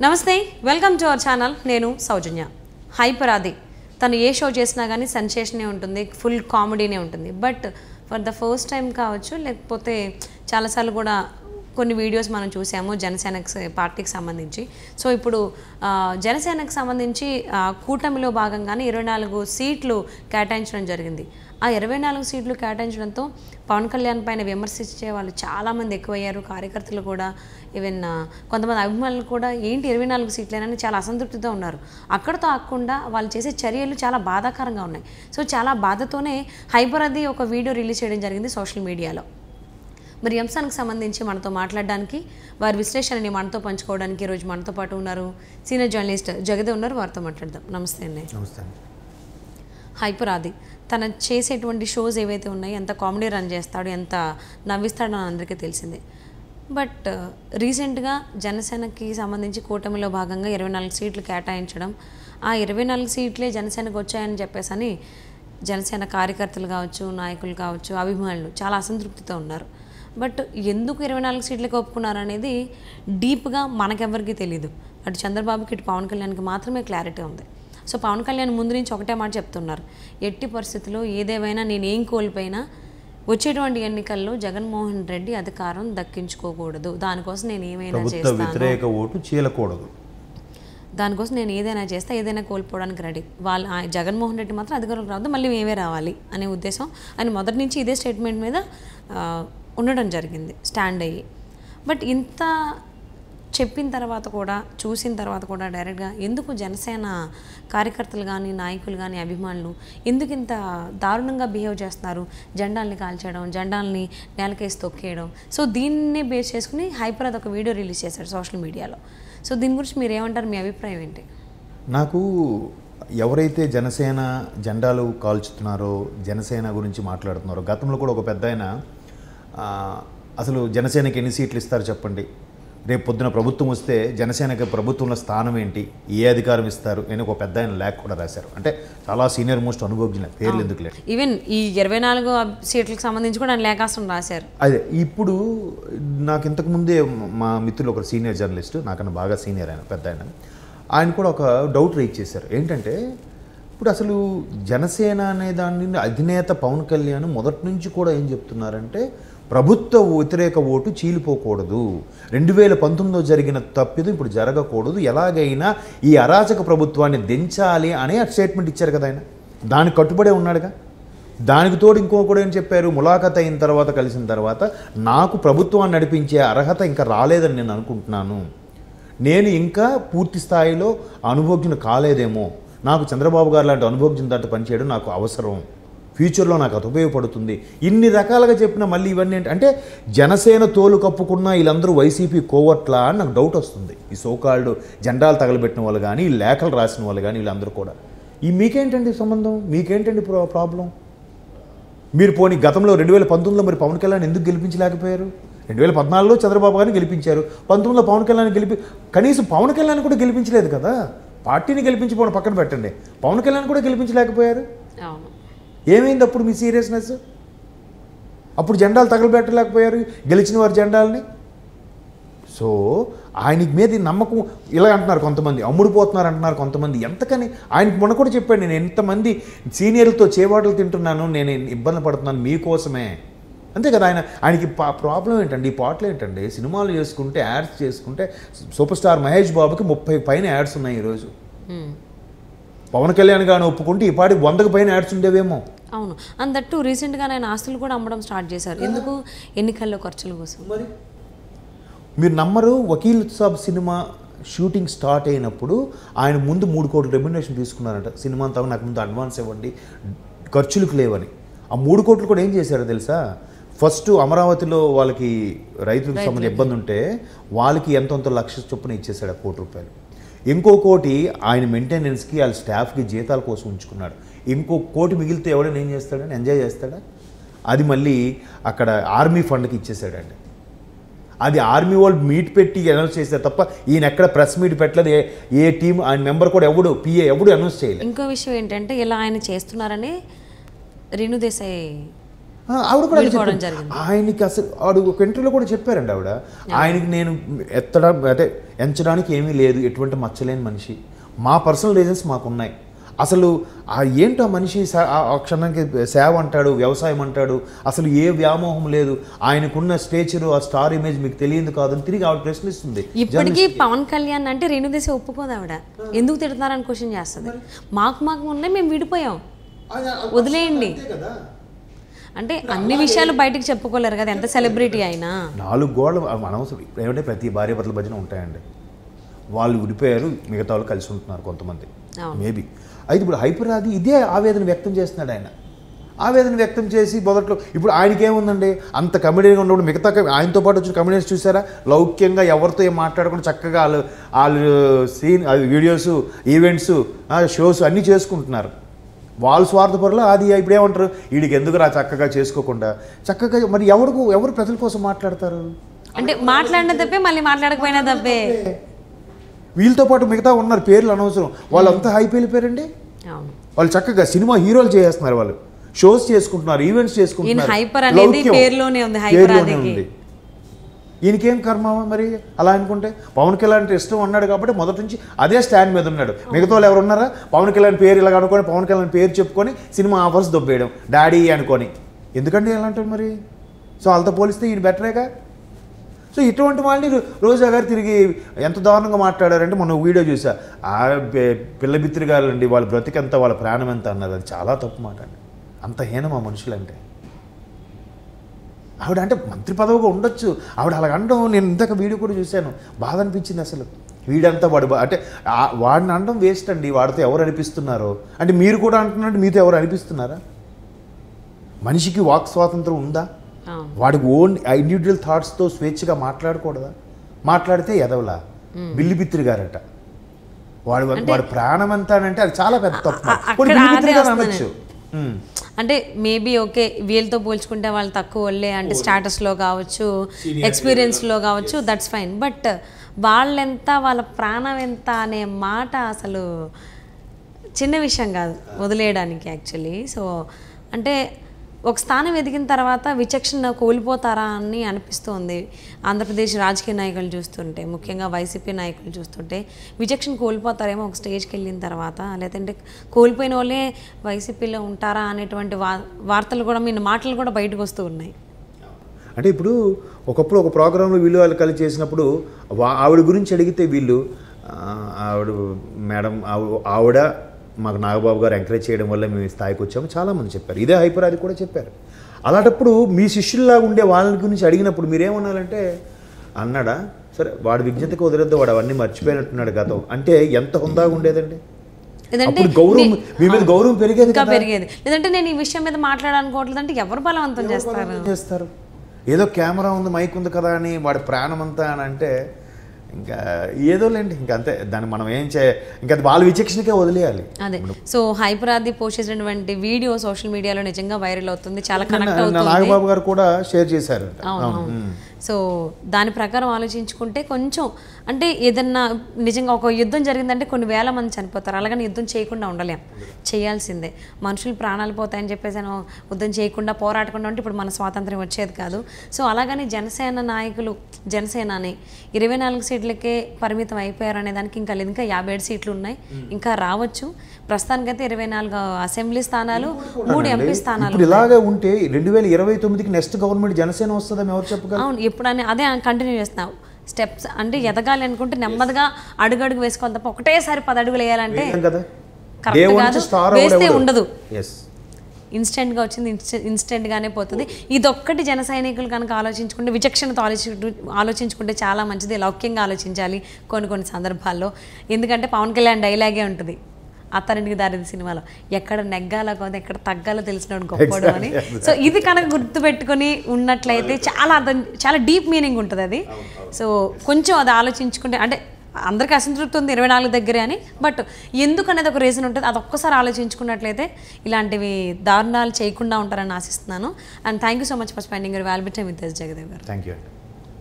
నమస్తే, welcome to our channel. నేను సౌజన్య. Hyper ఆది తను ఏ షో చేసినా కానీ సెన్సేషనే ఉంటుంది, ఫుల్ కామెడీనే ఉంటుంది. But for the first time కావచ్చు, లేకపోతే చాలాసార్లు కూడా కొన్ని వీడియోస్ మనం చూసాము జనసేన పార్టీకి సంబంధించి. సో ఇప్పుడు జనసేనకు సంబంధించి కూటమిలో భాగంగానే 24 సీట్లు కేటాయించడం జరిగింది. ఆ 24 సీట్లు కేటాయించడంతో పవన్ కళ్యాణ్ పైన విమర్శించే వాళ్ళు చాలామంది ఎక్కువయ్యారు. కార్యకర్తలు కూడా, ఈవెన్ కొంతమంది అభిమానులు కూడా ఏంటి 24 సీట్లేనని చాలా అసంతృప్తితో ఉన్నారు. అక్కడతో ఆగకుండా వాళ్ళు చేసే చర్యలు చాలా బాధాకరంగా ఉన్నాయి. సో చాలా బాధతోనే హైపర్ అది ఒక వీడియో రిలీజ్ చేయడం జరిగింది సోషల్ మీడియాలో. మరి అంశానికి సంబంధించి మనతో మాట్లాడడానికి, వారి విశ్లేషణని మనతో పంచుకోవడానికి ఈరోజు మనతో పాటు ఉన్నారు సీనియర్ జర్నలిస్ట్ జగదే ఉన్నారు. వారితో మాట్లాడదాం. నమస్తే అండి. నమస్తే. హైపర్ ఆది తన చేసేటువంటి షోస్ ఏవైతే ఉన్నాయో ఎంత కామెడీ రన్ చేస్తాడు, ఎంత నవ్విస్తాడో అందరికీ తెలిసిందే. బట్ రీసెంట్గా జనసేనకి సంబంధించి కూటమిలో భాగంగా 24 సీట్లు కేటాయించడం, ఆ 24 సీట్లే జనసేనకు వచ్చాయని చెప్పేసి జనసేన కార్యకర్తలు కావచ్చు, నాయకులు కావచ్చు, అభిమానులు చాలా అసంతృప్తితో ఉన్నారు. బట్ ఎందుకు 24 సీట్లకు ఒప్పుకున్నారనేది డీప్గా మనకెవ్వరికీ తెలియదు. అటు చంద్రబాబుకి, ఇటు పవన్ కళ్యాణ్కి మాత్రమే క్లారిటీ ఉంది. సో పవన్ కళ్యాణ్ ముందు నుంచి ఒకటే మాట చెప్తున్నారు, ఎట్టి పరిస్థితుల్లో ఏదేమైనా నేనేం కోల్పోయినా వచ్చేటువంటి ఎన్నికల్లో జగన్మోహన్ రెడ్డి అధికారం దక్కించుకోకూడదు, దానికోసం నేను ఏమైనా చేస్తాను, వ్యతిరేక ఓటు చీలకూడదు, దానికోసం నేను ఏదైనా చేస్తా, ఏదైనా కోల్పోవడానికి రెడీ. జగన్మోహన్ రెడ్డి మాత్రం అధికారంలోకి రావద్దు, మళ్ళీ మేమే రావాలి అనే ఉద్దేశం ఆయన మొదటి నుంచి ఇదే స్టేట్మెంట్ మీద ఉండడం జరిగింది, స్టాండ్ అయ్యి. బట్ ఇంత చెప్పిన తర్వాత కూడా, చూసిన తర్వాత కూడా డైరెక్ట్గా ఎందుకు జనసేన కార్యకర్తలు కానీ, నాయకులు కానీ, అభిమానులు ఎందుకు ఇంత దారుణంగా బిహేవ్ చేస్తున్నారు? జెండాల్ని కాల్చేయడం, జెండాల్ని నేలకేసి తొక్కేయడం. సో దీన్నే బేస్ చేసుకుని హైపర్ అది ఒక వీడియో రిలీజ్ చేశాడు సోషల్ మీడియాలో. సో దీని గురించి మీరు ఏమంటారు? మీ అభిప్రాయం ఏంటి? నాకు ఎవరైతే జనసేన జెండాలు కాల్చుతున్నారో, జనసేన గురించి మాట్లాడుతున్నారో, గతంలో కూడా ఒక పెద్ద ఆయన అసలు జనసేనకి ఎన్ని సీట్లు ఇస్తారు చెప్పండి, రేపు పొద్దున ప్రభుత్వం వస్తే జనసేనకి ప్రభుత్వంలో స్థానం ఏంటి, ఏ అధికారం ఇస్తారు అని ఒక పెద్ద ఆయన లేఖ కూడా రాశారు. అంటే చాలా సీనియర్ మోస్ట్ అనుభవజ్ఞ, పేర్లు ఎందుకు లేదు. ఈవెన్ ఈ 24 సీట్లకు సంబంధించి కూడా ఆయన లేఖాస్త్రం రాశారు. అదే ఇప్పుడు నాకు ఇంతకుముందే మా మిత్రులు ఒక సీనియర్ జర్నలిస్ట్, నాకన్నా బాగా సీనియర్ ఆయన, పెద్ద ఆయన కూడా ఒక డౌట్ రైజ్ చేశారు. ఏంటంటే ఇప్పుడు అసలు జనసేన అనే దాని అధినేత పవన్ కళ్యాణ్ మొదటి నుంచి కూడా ఏం చెప్తున్నారంటే ప్రభుత్వ వ్యతిరేక ఓటు చీలిపోకూడదు, 2019లో జరిగిన తప్పిదం ఇప్పుడు జరగకూడదు, ఎలాగైనా ఈ అరాచక ప్రభుత్వాన్ని దించాలి అనే స్టేట్మెంట్ ఇచ్చారు కదా ఆయన. దానికి కట్టుబడే ఉన్నాడుగా. దానికి తోడు ఇంకో కూడా ఏం చెప్పారు, ములాఖత్ అయిన తర్వాత, కలిసిన తర్వాత నాకు ప్రభుత్వాన్ని నడిపించే అర్హత ఇంకా రాలేదని నేను అనుకుంటున్నాను, నేను ఇంకా పూర్తి స్థాయిలో అనుభవజ్ఞులు కాలేదేమో, నాకు చంద్రబాబు గారు లాంటి అనుభవజ్ఞుల దాంట్లో పనిచేయడం నాకు అవసరం, ఫ్యూచర్లో నాకు అది ఉపయోగపడుతుంది, ఇన్ని రకాలుగా చెప్పిన మళ్ళీ ఇవన్నీ అంటే జనసేన తోలు కప్పుకున్న వీళ్ళందరూ వైసీపీ కోవట్లా అని నాకు డౌట్ వస్తుంది. ఈ సోకాల్డ్ జెండాలు తగలబెట్టిన వాళ్ళు కానీ, లేఖలు రాసిన వాళ్ళు కానీ, వీళ్ళందరూ కూడా మీకేంటండి సంబంధం, మీకేంటండి ప్రాబ్లం? మీరు పోనీ గతంలో 2019లో మరి పవన్ కళ్యాణ్ ఎందుకు గెలిపించలేకపోయారు? 2014లో చంద్రబాబు గారిని గెలిపించారు, 19లో పవన్ కళ్యాణ్ కనీసం పవన్ కళ్యాణ్ కూడా గెలిపించలేదు కదా. పార్టీని గెలిపించిపోవడం పక్కన పెట్టండి, పవన్ కళ్యాణ్ కూడా గెలిపించలేకపోయారు. ఏమైంది అప్పుడు మీ సీరియస్నెస్? అప్పుడు జెండాలు తగలబెట్టలేకపోయారు గెలిచిన వారి జెండాలని. సో ఆయనకి మీద నమ్మకం ఇలా అంటున్నారు కొంతమంది, అమ్ముడుపోతున్నారు అంటున్నారు కొంతమంది. ఎంతకని ఆయనకి మొన్న కూడా చెప్పాడు, నేను ఎంతమంది సీనియర్లతో చేవాటలు తింటున్నాను, నేను ఇబ్బంది పడుతున్నాను మీకోసమే, అంతే కదా. ఆయనకి ప్రాబ్లం ఏంటండి, ఈ పాటలు ఏంటండి, సినిమాలు చేసుకుంటే, యాడ్స్ చేసుకుంటే, సూపర్ స్టార్ మహేష్ బాబుకి 30 పైన యాడ్స్ ఉన్నాయి ఈరోజు. పవన్ కళ్యాణ్ గారిని ఒప్పుకుంటే ఈ పాటికి 100కి పైన యాడ్స్ ఉండేవేమో. అవును, అందట్టు రీసెంట్గా ఆయన ఆస్తులు కూడా అమ్మడం స్టార్ట్ చేశారు. ఎందుకు? ఎన్నికల్లో ఖర్చుల కోసం. మరి మీరు నమ్మరు, Vakeel Saab cinema shooting start అయినప్పుడు ఆయన ముందు 3 కోట్ల రెమ్యునరేషన్ తీసుకున్నారంట. సినిమా అంతా నాకు ముందు అడ్వాన్స్ ఇవ్వండి, ఖర్చులకు లేవని. ఆ 3 కోట్లు కూడా ఏం చేశారో తెలుసా? ఫస్ట్ అమరావతిలో వాళ్ళకి రైతులకు సంబంధించిన ఇబ్బంది ఉంటే వాళ్ళకి ఎంతో లక్ష చొప్పున ఇచ్చేసాడు, 1 కోటి రూపాయలు. ఇంకో కోటి ఆయన మెయింటెనెన్స్కి, వాళ్ళ స్టాఫ్కి జీతాల కోసం ఉంచుకున్నాడు. ఇంకో కోటి మిగిలితే ఎవడైనా ఏం చేస్తాడని, ఎంజాయ్ చేస్తాడా? అది మళ్ళీ అక్కడ ఆర్మీ ఫండ్కి ఇచ్చేసాడండి. అది ఆర్మీ వాళ్ళు మీట్ పెట్టి అనౌన్స్ చేశారు తప్ప ఈయన ఎక్కడ ప్రెస్ మీట్ పెట్టలేదు. ఏ టీం ఆయన మెంబర్ కూడా ఎవడు, పిఏ ఎవడు అనౌన్స్ చేయలేదు. ఇంకో విషయం ఏంటంటే ఇలా ఆయన చేస్తున్నారని రేణు దేశాయ్ ఆవిడ కూడా విడిపోవడం జరిగింది. ఆయనకి అసలు ఆవిడ ఒక ఇంటర్వ్యూలో కూడా చెప్పారండి ఆవిడ, ఆయనకి నేను ఎంచడానికి ఏమీ లేదు, ఎటువంటి మచ్చలేని మనిషి, మా పర్సనల్ రీజన్స్ మాకున్నాయి. అసలు ఏంటో మనిషి ఆ క్షణానికి సేవ అంటాడు, వ్యవసాయం అంటాడు, అసలు ఏ వ్యామోహం లేదు, ఆయనకున్న స్టేచరు ఆ స్టార్ ఇమేజ్ మీకు తెలియదు కాదని తిరిగి ఆవిడ ప్రశ్నిస్తుంది. ఇప్పటికీ పవన్ కళ్యాణ్ అంటే రేణుదేశ ఒప్పుకోదు ఆవిడ, ఎందుకు తిడుతున్నారని క్వశ్చన్ చేస్తుంది. మాకు ఉన్నాయి, మేము విడిపోయాం, వదిలేయండి అంటే అన్ని విషయాలు బయటకు చెప్పుకోలేరు కదా ఎంత సెలబ్రిటీ అయినా. 4 గోడలు అనవసరం. ఏమంటే ప్రతి భార్య భర్తల మధ్యన ఉంటాయండి. వాళ్ళు విడిపోయారు, మిగతా వాళ్ళు కలిసి ఉంటున్నారు కొంతమంది మేబీ. అయితే ఇప్పుడు హైపరాది ఇదే ఆవేదన వ్యక్తం చేస్తున్నాడు. ఆయన ఆవేదన వ్యక్తం చేసి మొదట్లో ఇప్పుడు ఆయనకి ఏముందండి, అంత కమెడీగా ఉన్నప్పుడు మిగతా ఆయనతో పాటు వచ్చిన కమెడియన్స్ చూసారా, లౌక్యంగా ఎవరితో ఏం మాట్లాడకుండా చక్కగా వాళ్ళు సీన్ వీడియోస్, ఈవెంట్స్, షోస్ అన్నీ చేసుకుంటున్నారు. వాళ్ళ స్వార్థపరులు. అది ఇప్పుడు ఏమంటారు, వీడికి ఎందుకు చక్కగా చేసుకోకుండా చక్కగా మరి ఎవరు ప్రజల కోసం మాట్లాడతారు అంటే మాట్లాడిన తప్పే, మళ్ళీ మాట్లాడకపోయినా తప్పే. వీళ్ళతో పాటు మిగతా ఉన్నారు, పేర్లు అనవసరం, వాళ్ళంతా హైప్ వెళ్ళిపోయారండి. వాళ్ళు చక్కగా సినిమా హీరోలు చేస్తున్నారు, వాళ్ళు షోస్ చేసుకుంటున్నారు, ఈవెంట్స్ చేసుకుంటున్నారు. ఈయనకేం కర్మ మరి అలా అనుకుంటే. పవన్ కళ్యాణ్ అంటే ఇష్టం అన్నాడు కాబట్టి మొదటి నుంచి అదే స్టాండ్ మీద ఉన్నాడు. మిగతా వాళ్ళు ఎవరు ఉన్నారా, పవన్ కళ్యాణ్ పేరు ఇలా అనుకొని పవన్ కళ్యాణ్ పేరు చెప్పుకొని సినిమా ఆఫర్స్ దొబ్బేయడం, డాడీ అనుకొని. ఎందుకంటే ఎలా అంటారు మరి. సో వాళ్ళతో పోలిస్తే ఈయన బెటరేగా. సో ఇటువంటి వాళ్ళని రోజా గారు తిరిగి ఎంత దారుణంగా మాట్లాడారంటే, మొన్న వీడియో చూసా, ఆ పిల్ల బిత్తిరి గారులండి, వాళ్ళ బ్రతికెంత, వాళ్ళ ప్రాణం ఎంత అన్నారు. అది చాలా తప్పు మాట అండి. అంత హీనం ఆ మనుషులంటే. ఆవిడ అంటే మంత్రి పదవిగా ఉండొచ్చు, ఆవిడ అలాగ అనడం నేను ఇంతక వీడియో కూడా చూశాను, బాధ అనిపించింది. అసలు వీడంతా వాడు అంటే వాడిని అనడం వేస్ట్ అండి. వాడితో ఎవరు అనిపిస్తున్నారో అంటే మీరు కూడా అంటున్నట్టు మీతో ఎవరు అనిపిస్తున్నారా? మనిషికి వాక్ స్వాతంత్రం ఉందా? వాడికి ఓన్ ఇండివిజువల్ థాట్స్తో స్వేచ్ఛగా మాట్లాడకూడదా? మాట్లాడితే ఎదవలా బిల్లి బిత్తిరి గారట, వాడు ప్రాణం ఎంత అంటే అది చాలా పెద్ద తప్పు. అనొచ్చు అంటే మేబీ ఓకే, వీళ్ళతో పోల్చుకుంటే వాళ్ళు తక్కువ వాళ్ళే అంటే స్టాటస్లో కావచ్చు, ఎక్స్పీరియన్స్లో కావచ్చు, దట్స్ ఫైన్. బట్ వాళ్ళెంత, వాళ్ళ ప్రాణం ఎంత అనే మాట అసలు చిన్న విషయం కాదు వదిలేయడానికి యాక్చువల్లీ. సో అంటే ఒక స్థానం ఎదిగిన తర్వాత విచక్షణ కోల్పోతారా అని అనిపిస్తుంది. ఆంధ్రప్రదేశ్ రాజకీయ నాయకులు చూస్తుంటే, ముఖ్యంగా వైసీపీ నాయకులు చూస్తుంటే విచక్షణ కోల్పోతారేమో ఒక స్టేజ్కి వెళ్ళిన తర్వాత, లేదంటే కోల్పోయిన వాళ్ళే వైసీపీలో ఉంటారా అనేటువంటి వార్తలు కూడా, మీ మాటలు కూడా బయటకు వస్తూ ఉన్నాయి. అంటే ఇప్పుడు ఒకప్పుడు ఒక ప్రోగ్రాంలో వీళ్ళు వాళ్ళు కలిసి చేసినప్పుడు ఆవిడ గురించి అడిగితే వీళ్ళు మేడం ఆవిడ మాకు నాగబాబు గారు ఎంకరేజ్ చేయడం వల్ల మేము ఈ స్థాయికి వచ్చాము చాలామంది చెప్పారు. ఇదే హైపరాది కూడా చెప్పారు. అలాంటప్పుడు మీ శిష్యుల్లాగా ఉండే వాళ్ళ గురించి అడిగినప్పుడు మీరేమన్నారంటే, అన్నాడా సరే వాడు విజ్ఞతకు వదిలేద్దు, వాడు అవన్నీ మర్చిపోయినట్టున్నాడు గతం అంటే ఎంత హుందాగా ఉండేదండి. గౌరవం మీ మీద గౌరవం పెరిగేది. లేదంటే నేను ఈ విషయం మీద మాట్లాడాలనుకోవట్లేదు అంటే ఎవరు బలవంతం చేస్తారు. ఏదో కెమెరా ఉంది, మైక్ ఉంది కదా అని వాడి ప్రాణం అంతా అని అంటే ఇంకా ఏదోలేండి, ఇంకా అంతే. దాన్ని మనం ఏం ఇంకా అది వాళ్ళ విచక్షణకే వదిలేయాలి. అదే. సో హైపరాది పోస్ట్ చేసినటువంటి వీడియో సోషల్ మీడియాలో నిజంగా వైరల్ అవుతుంది, చాలా కనెక్ట్ అవుతుంది. నాగబాబు గారు కూడా షేర్ చేశారు. సో దాని ప్రకారం ఆలోచించుకుంటే కొంచెం అంటే ఏదన్నా నిజంగా ఒక యుద్ధం జరిగిందంటే కొన్ని వేల మంది చనిపోతారు, అలాగని యుద్ధం చేయకుండా ఉండలేం, చేయాల్సిందే. మనుషులు ప్రాణాలు పోతాయని చెప్పేసి యుద్ధం చేయకుండా పోరాడకుండా ఉంటే ఇప్పుడు మన స్వాతంత్రం వచ్చేది కాదు. సో అలాగని జనసేన నాయకులు జనసేనని 24 సీట్లకే పరిమితం అయిపోయారు అనే దానికి ఇంకా లేదు, ఇంకా 57 సీట్లు ఉన్నాయి, ఇంకా రావచ్చు. ప్రస్తుతానికైతే 24 అసెంబ్లీ స్థానాలు, 3 ఎంపీ స్థానాలు. ఇలాగే ఉంటే 2029కి నెక్స్ట్ గవర్నమెంట్ జనసేన వస్తుందని ఎవరు చెప్పగలరు? అవును, ఎప్పుడని అదే కంటిన్యూ చేస్తున్నావు స్టెప్స్. అంటే ఎదగాలి అనుకుంటే నెమ్మదిగా అడుగడుగు వేసుకోవాలి తప్ప ఒకటేసారి 10 అడుగులు వేయాలంటే కరెక్ట్ కాదు, వేస్తే ఉండదు. ఇన్స్టెంట్గా వచ్చింది ఇన్స్టెంట్గానే పోతుంది. ఇదొక్కటి జన సైనికులు కనుక ఆలోచించుకుంటే, విచక్షణతో ఆలోచించుకుంటే చాలా మంచిది. లౌక్యంగా ఆలోచించాలి కొన్ని సందర్భాల్లో. ఎందుకంటే పవన్ కళ్యాణ్ డైలాగే ఉంటుంది అత్తారింటికి దారిది సినిమాలో, ఎక్కడ నెగ్గాలో కాదు ఎక్కడ తగ్గాలో తెలిసినోడు గొప్పడు అని. సో ఇది కనుక గుర్తుపెట్టుకుని ఉన్నట్లయితే చాలా డీప్ మీనింగ్ ఉంటుంది అది. సో కొంచెం అది ఆలోచించుకుంటే, అంటే అందరికీ అసంతృప్తి ఉంది 24 దగ్గరే అని, బట్ ఎందుకు అనేది ఒక రీజన్ ఉంటుంది. అది ఒక్కసారి ఆలోచించుకున్నట్లయితే ఇలాంటివి దారుణాలు చేయకుండా ఉంటారని ఆశిస్తున్నాను. And thank you so much for spending your valuable time with us, Jagadev garu. Thank you.